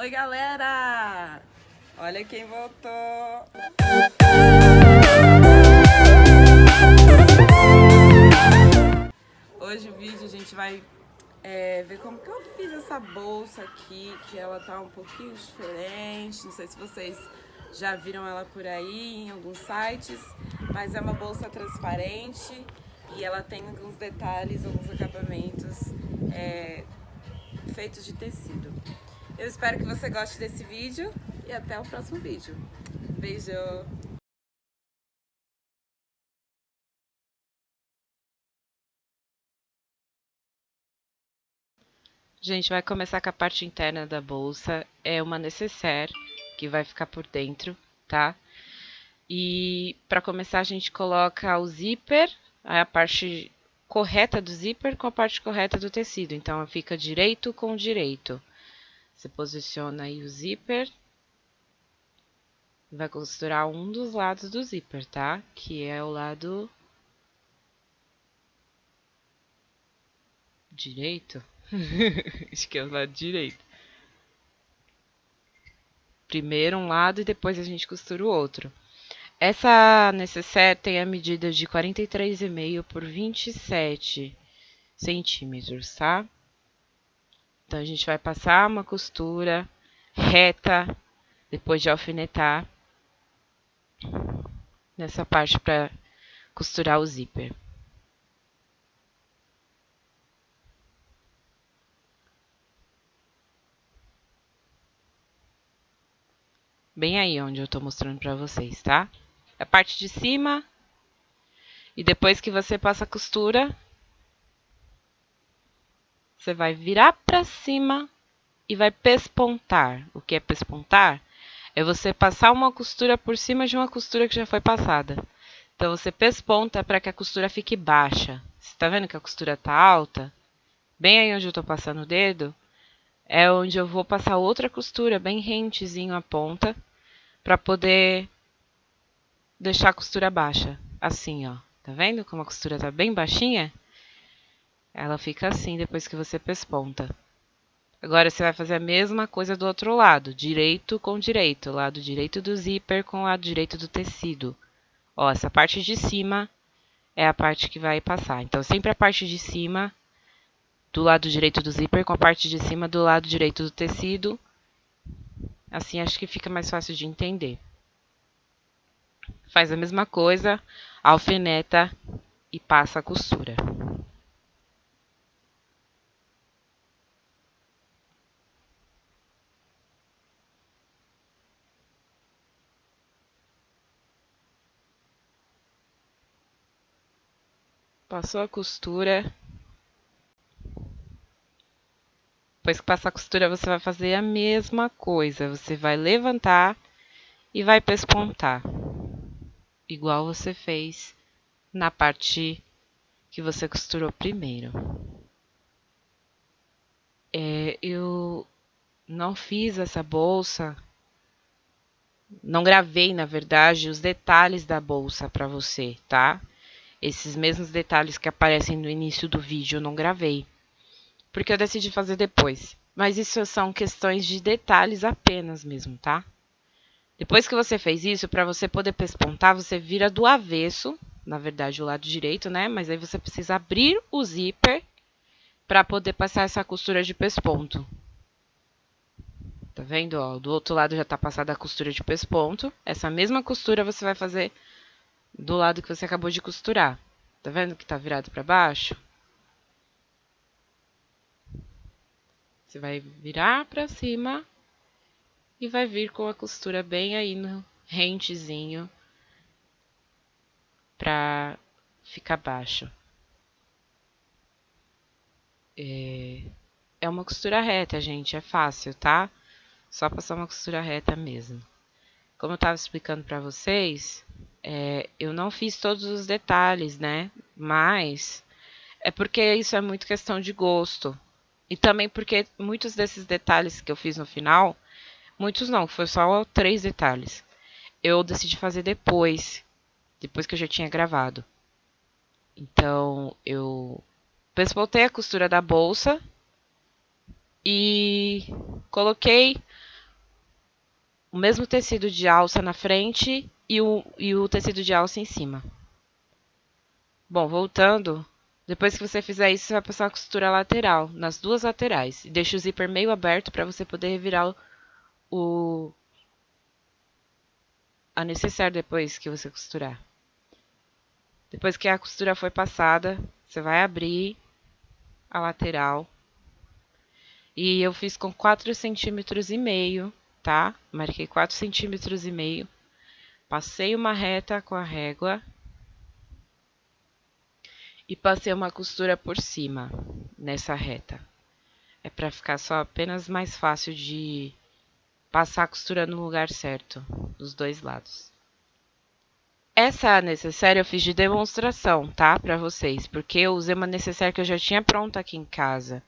Oi, galera! Olha quem voltou! Hoje o vídeo a gente vai ver como que eu fiz essa bolsa aqui, que ela tá um pouquinho diferente. Não sei se vocês já viram ela por aí em alguns sites, mas é uma bolsa transparente e ela tem alguns detalhes, alguns acabamentos feitos de tecido. Eu espero que você goste desse vídeo e até o próximo vídeo. Beijo! Gente, vai começar com a parte interna da bolsa. É uma nécessaire que vai ficar por dentro, tá? E para começar a gente coloca o zíper, a parte correta do zíper com a parte correta do tecido. Então fica direito com direito. Você posiciona aí o zíper. Vai costurar um dos lados do zíper, tá? Que é o lado direito. Acho que é o lado direito. Primeiro um lado e depois a gente costura o outro. Essa nécessaire tem a medida de 43,5 por 27 centímetros, tá? Então a gente vai passar uma costura reta depois de alfinetar nessa parte para costurar o zíper. Bem aí onde eu tô mostrando para vocês, tá? A parte de cima e depois que você passa a costura, você vai virar para cima e vai pespontar. O que é pespontar? É você passar uma costura por cima de uma costura que já foi passada. Então, você pesponta para que a costura fique baixa. Você tá vendo que a costura tá alta? Bem aí onde eu tô passando o dedo, é onde eu vou passar outra costura, bem rentezinho a ponta, para poder deixar a costura baixa. Assim, ó. Tá vendo como a costura tá bem baixinha? Ela fica assim depois que você pesponta. Agora, você vai fazer a mesma coisa do outro lado, direito com direito, lado direito do zíper com o lado direito do tecido. Ó, essa parte de cima é a parte que vai passar. Então, sempre a parte de cima do lado direito do zíper com a parte de cima do lado direito do tecido. Assim, acho que fica mais fácil de entender. Faz a mesma coisa, alfineta e passa a costura. Passou a costura. Depois que passar a costura, você vai fazer a mesma coisa. Você vai levantar e vai pespontar. Igual você fez na parte que você costurou primeiro. Eu não fiz essa bolsa, não gravei, na verdade, os detalhes da bolsa para você, tá? Esses mesmos detalhes que aparecem no início do vídeo eu não gravei, porque eu decidi fazer depois. Mas isso são questões de detalhes apenas mesmo, tá? Depois que você fez isso, para você poder pespontar, você vira do avesso, na verdade o lado direito, né? Mas aí você precisa abrir o zíper para poder passar essa costura de pesponto. Tá vendo? Ó, do outro lado já tá passada a costura de pesponto. Essa mesma costura você vai fazer do lado que você acabou de costurar. Tá vendo que tá virado para baixo? Você vai virar para cima e vai vir com a costura bem aí no rentezinho pra ficar baixo. É uma costura reta, gente, é fácil, tá? Só passar uma costura reta mesmo. Como eu tava explicando pra vocês, eu não fiz todos os detalhes, né? Mas é porque isso é muito questão de gosto. E também porque muitos desses detalhes que eu fiz no final, muitos não, foi só 3 detalhes. Eu decidi fazer depois que eu já tinha gravado. Então, eu voltei a costura da bolsa e coloquei o mesmo tecido de alça na frente e o tecido de alça em cima. Bom, voltando, depois que você fizer isso, você vai passar a costura lateral, nas duas laterais. E deixa o zíper meio aberto para você poder revirar a necessaire depois que você costurar. Depois que a costura foi passada, você vai abrir a lateral. E eu fiz com 4,5 cm, tá? Marquei 4,5 cm. Passei uma reta com a régua. E passei uma costura por cima, nessa reta. É para ficar só apenas mais fácil de passar a costura no lugar certo, dos dois lados. Essa necessaire eu fiz de demonstração, tá? Para vocês, porque eu usei uma necessaire que eu já tinha pronta aqui em casa.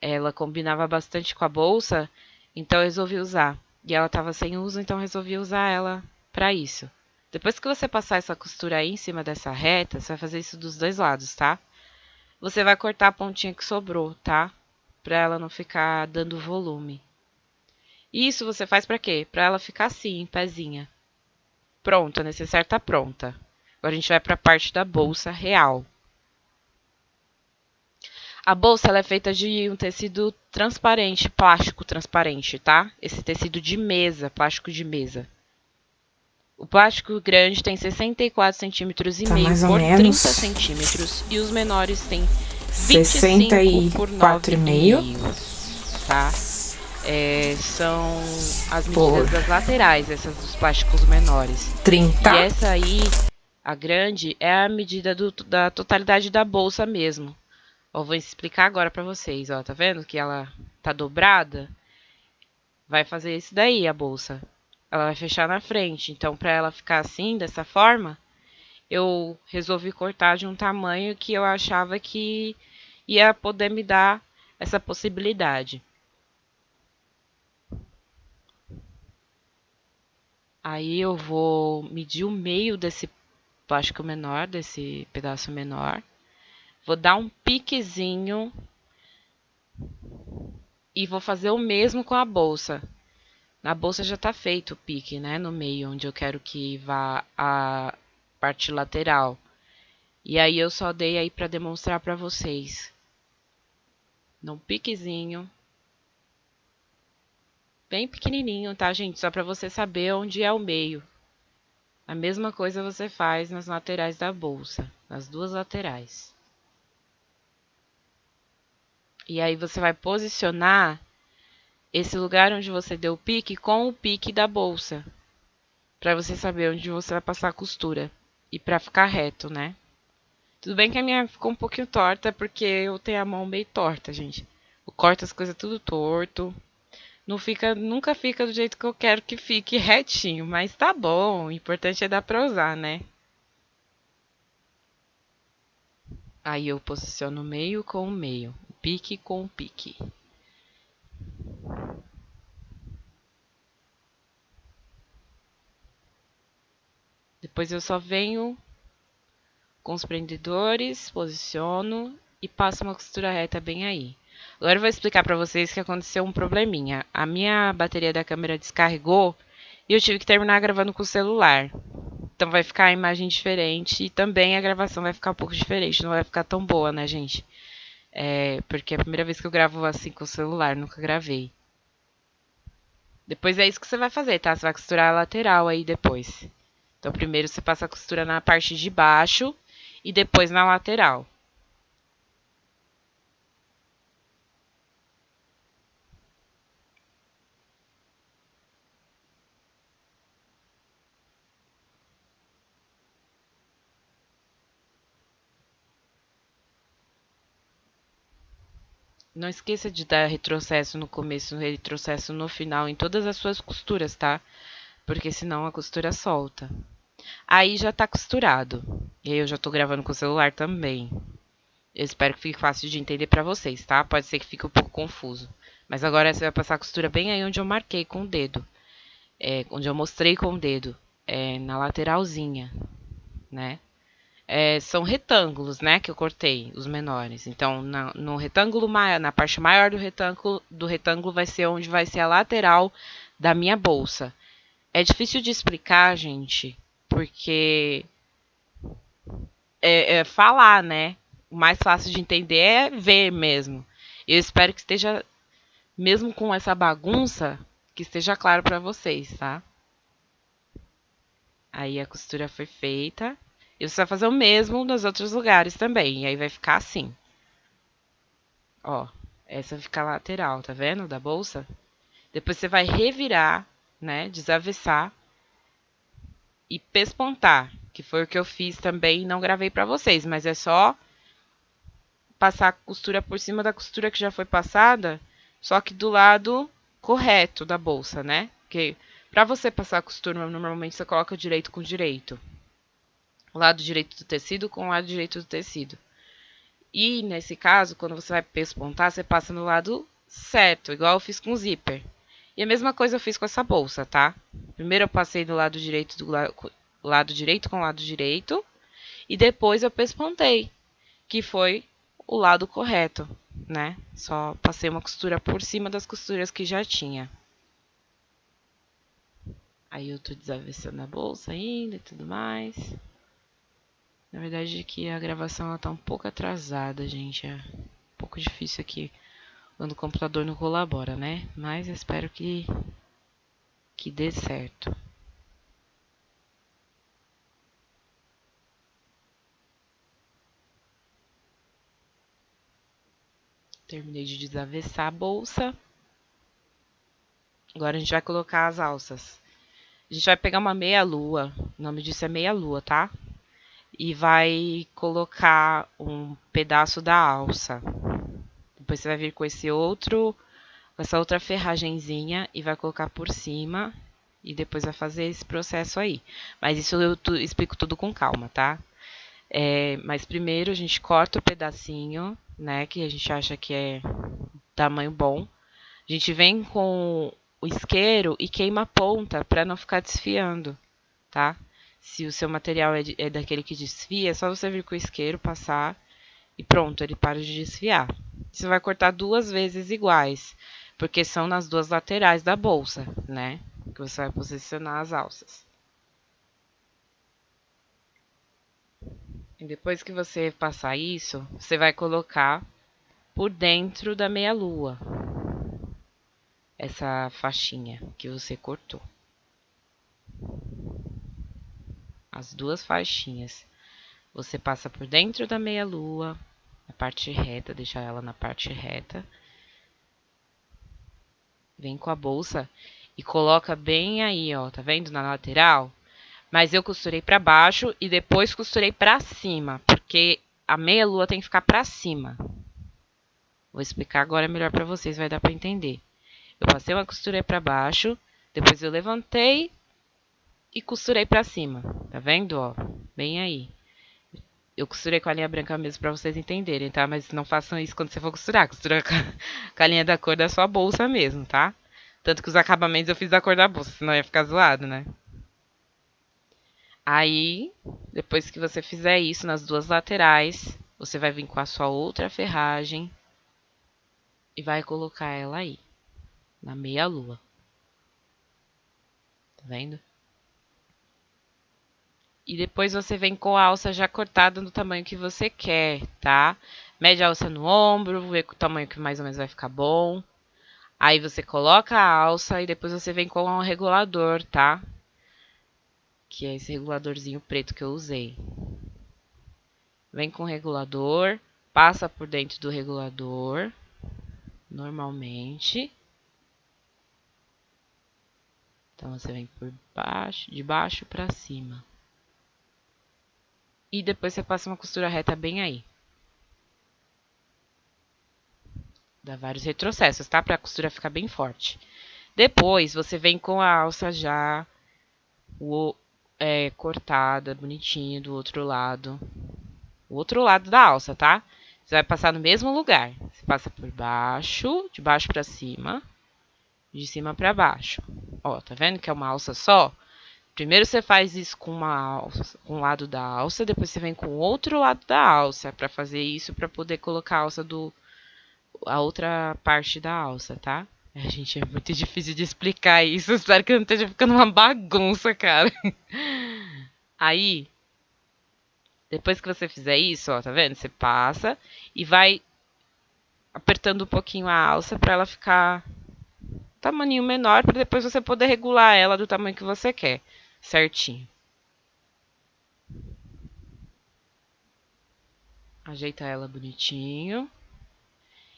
Ela combinava bastante com a bolsa, então eu resolvi usar. E ela estava sem uso, então eu resolvi usar ela para isso. Depois que você passar essa costura aí em cima dessa reta, você vai fazer isso dos dois lados, tá? Você vai cortar a pontinha que sobrou, tá? Para ela não ficar dando volume. Isso você faz para quê? Para ela ficar assim, em pezinha. Pronto, a necessaire tá pronta. Agora a gente vai para a parte da bolsa real. A bolsa ela é feita de um tecido transparente, plástico transparente, tá? Esse tecido de mesa, plástico de mesa. O plástico grande tem 64,5 cm por 30 centímetros e os menores têm 25 por 9,5, tá? São as medidas das laterais, essas dos plásticos menores. 30. E essa aí, a grande, é a medida da totalidade da bolsa mesmo. Ó, vou explicar agora pra vocês, ó, tá vendo que ela tá dobrada? Vai fazer isso daí a bolsa. Ela vai fechar na frente, então pra ela ficar assim, dessa forma, eu resolvi cortar de um tamanho que eu achava que ia poder me dar essa possibilidade. Aí eu vou medir o meio desse plástico menor, desse pedaço menor. Vou dar um piquezinho e vou fazer o mesmo com a bolsa. Na bolsa já tá feito o pique, né? No meio, onde eu quero que vá a parte lateral. E aí eu só dei aí para demonstrar para vocês. Num piquezinho. Bem pequenininho, tá, gente? Só para você saber onde é o meio. A mesma coisa você faz nas laterais da bolsa, nas duas laterais. E aí você vai posicionar esse lugar onde você deu o pique com o pique da bolsa, para você saber onde você vai passar a costura e para ficar reto, né? Tudo bem que a minha ficou um pouquinho torta porque eu tenho a mão meio torta, gente. Eu corto as coisas tudo torto. Não fica, nunca fica do jeito que eu quero que fique retinho, mas tá bom. O importante é dar pra usar, né? Aí eu posiciono o meio com o meio, o pique com o pique. Depois eu só venho com os prendedores, posiciono e passo uma costura reta bem aí. Agora eu vou explicar para vocês que aconteceu um probleminha. A minha bateria da câmera descarregou e eu tive que terminar gravando com o celular. Então vai ficar a imagem diferente e também a gravação vai ficar um pouco diferente, não vai ficar tão boa, né, gente? Porque é a primeira vez que eu gravo assim com o celular, nunca gravei. Depois é isso que você vai fazer, tá? Você vai costurar a lateral aí depois. Então primeiro você passa a costura na parte de baixo e depois na lateral. Não esqueça de dar retrocesso no começo, retrocesso no final, em todas as suas costuras, tá? Porque senão a costura solta. Aí já tá costurado. E aí eu já tô gravando com o celular também. Eu espero que fique fácil de entender pra vocês, tá? Pode ser que fique um pouco confuso. Mas agora você vai passar a costura bem aí onde eu marquei com o dedo. Onde eu mostrei com o dedo. Na lateralzinha, né? São retângulos, né, que eu cortei, os menores. Então, no retângulo maior, na parte maior do retângulo vai ser onde vai ser a lateral da minha bolsa. É difícil de explicar, gente, porque é falar, né? O mais fácil de entender é ver mesmo. Eu espero que esteja, mesmo com essa bagunça, que esteja claro para vocês, tá? Aí a costura foi feita. E você vai fazer o mesmo nos outros lugares também. E aí vai ficar assim. Ó, essa fica a lateral, tá vendo? Da bolsa. Depois você vai revirar, né? Desavessar e pespontar, que foi o que eu fiz também, não gravei pra vocês, mas é só passar a costura por cima da costura que já foi passada, só que do lado correto da bolsa, né? Porque pra você passar a costura, normalmente você coloca direito com direito. O lado direito do tecido com o lado direito do tecido. E nesse caso, quando você vai pespontar, você passa no lado certo, igual eu fiz com o zíper. E a mesma coisa eu fiz com essa bolsa, tá? Primeiro eu passei do lado direito lado direito com o lado direito e depois eu pespontei, que foi o lado correto, né? Só passei uma costura por cima das costuras que já tinha. Aí eu tô desavessando a bolsa ainda e tudo mais. Na verdade aqui a gravação ela tá um pouco atrasada, gente. É um pouco difícil aqui quando o computador não colabora, né? Mas eu espero que dê certo. Terminei de desavessar a bolsa. Agora a gente vai colocar as alças. A gente vai pegar uma meia-lua. O nome disso é meia-lua, tá? E vai colocar um pedaço da alça. Depois você vai vir com essa outra ferragenzinha e vai colocar por cima. E depois vai fazer esse processo aí. Mas isso eu explico tudo com calma, tá? Mas primeiro a gente corta o pedacinho, né? Que a gente acha que é tamanho bom. A gente vem com o isqueiro e queima a ponta para não ficar desfiando, tá? Se o seu material é daquele que desfia, é só você vir com o isqueiro, passar e pronto, ele para de desfiar. Você vai cortar 2 vezes iguais, porque são nas 2 laterais da bolsa, né? Que você vai posicionar as alças. E depois que você passar isso, você vai colocar por dentro da meia-lua essa faixinha que você cortou. As 2 faixinhas. Você passa por dentro da meia-lua, na parte reta, deixa ela na parte reta. Vem com a bolsa e coloca bem aí, ó, tá vendo? Na lateral. Mas eu costurei pra baixo e depois costurei pra cima, porque a meia-lua tem que ficar pra cima. Vou explicar agora melhor pra vocês, vai dar pra entender. Eu passei uma costura pra baixo, depois eu levantei e costurei pra cima. Tá vendo, ó? Bem aí. Eu costurei com a linha branca mesmo pra vocês entenderem, tá? Mas não façam isso quando você for costurar. Costura com a linha da cor da sua bolsa mesmo, tá? Tanto que os acabamentos eu fiz da cor da bolsa, senão ia ficar zoado, né? Aí, depois que você fizer isso nas 2 laterais, você vai vir com a sua outra ferragem e vai colocar ela aí, na meia-lua. Tá vendo? E depois você vem com a alça já cortada no tamanho que você quer, tá? Mede a alça no ombro, vê o tamanho que mais ou menos vai ficar bom. Aí você coloca a alça e depois você vem com um regulador, tá? Que é esse reguladorzinho preto que eu usei. Vem com o regulador, passa por dentro do regulador, normalmente. Então você vem por baixo, de baixo para cima. E depois você passa uma costura reta bem aí. Dá vários retrocessos, tá? Para a costura ficar bem forte. Depois você vem com a alça já cortada, bonitinho do outro lado. O outro lado da alça, tá? Você vai passar no mesmo lugar. Você passa por baixo, de baixo para cima, de cima para baixo. Ó, tá vendo que é uma alça só? Primeiro você faz isso com um lado da alça, depois você vem com o outro lado da alça para fazer isso, para poder colocar a outra parte da alça, tá? Gente, é muito difícil de explicar isso. Espero que não esteja ficando uma bagunça, cara. Aí, depois que você fizer isso, ó, tá vendo? Você passa e vai apertando um pouquinho a alça pra ela ficar tamanho menor, pra depois você poder regular ela do tamanho que você quer, certinho. Ajeita ela bonitinho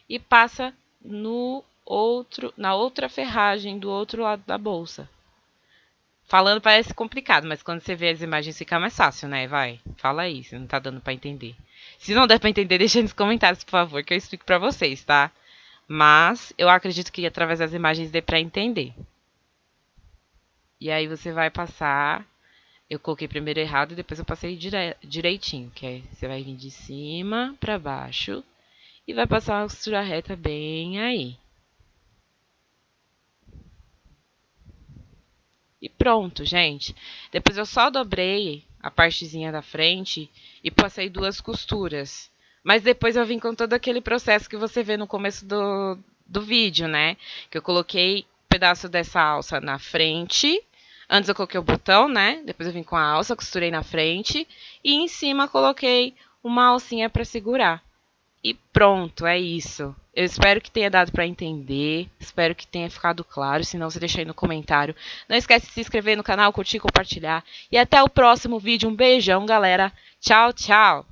e passa na outra ferragem do outro lado da bolsa. Falando parece complicado, mas quando você vê as imagens fica mais fácil, né? Vai, fala aí, se não tá dando pra entender. Se não der pra entender, deixa nos comentários, por favor, que eu explico pra vocês, tá? Mas eu acredito que através das imagens dê pra entender. E aí você vai passar. Eu coloquei primeiro errado e depois eu passei direitinho, que é você vai vir de cima pra baixo e vai passar uma costura reta bem aí. E pronto, gente. Depois eu só dobrei a partezinha da frente e passei 2 costuras. Mas depois eu vim com todo aquele processo que você vê no começo do vídeo, né? Que eu coloquei um pedaço dessa alça na frente. Antes eu coloquei o botão, né? Depois eu vim com a alça, costurei na frente. E em cima coloquei uma alcinha para segurar. E pronto, é isso. Eu espero que tenha dado para entender, espero que tenha ficado claro, se não, você deixa aí no comentário. Não esquece de se inscrever no canal, curtir, compartilhar. E até o próximo vídeo. Um beijão, galera. Tchau, tchau.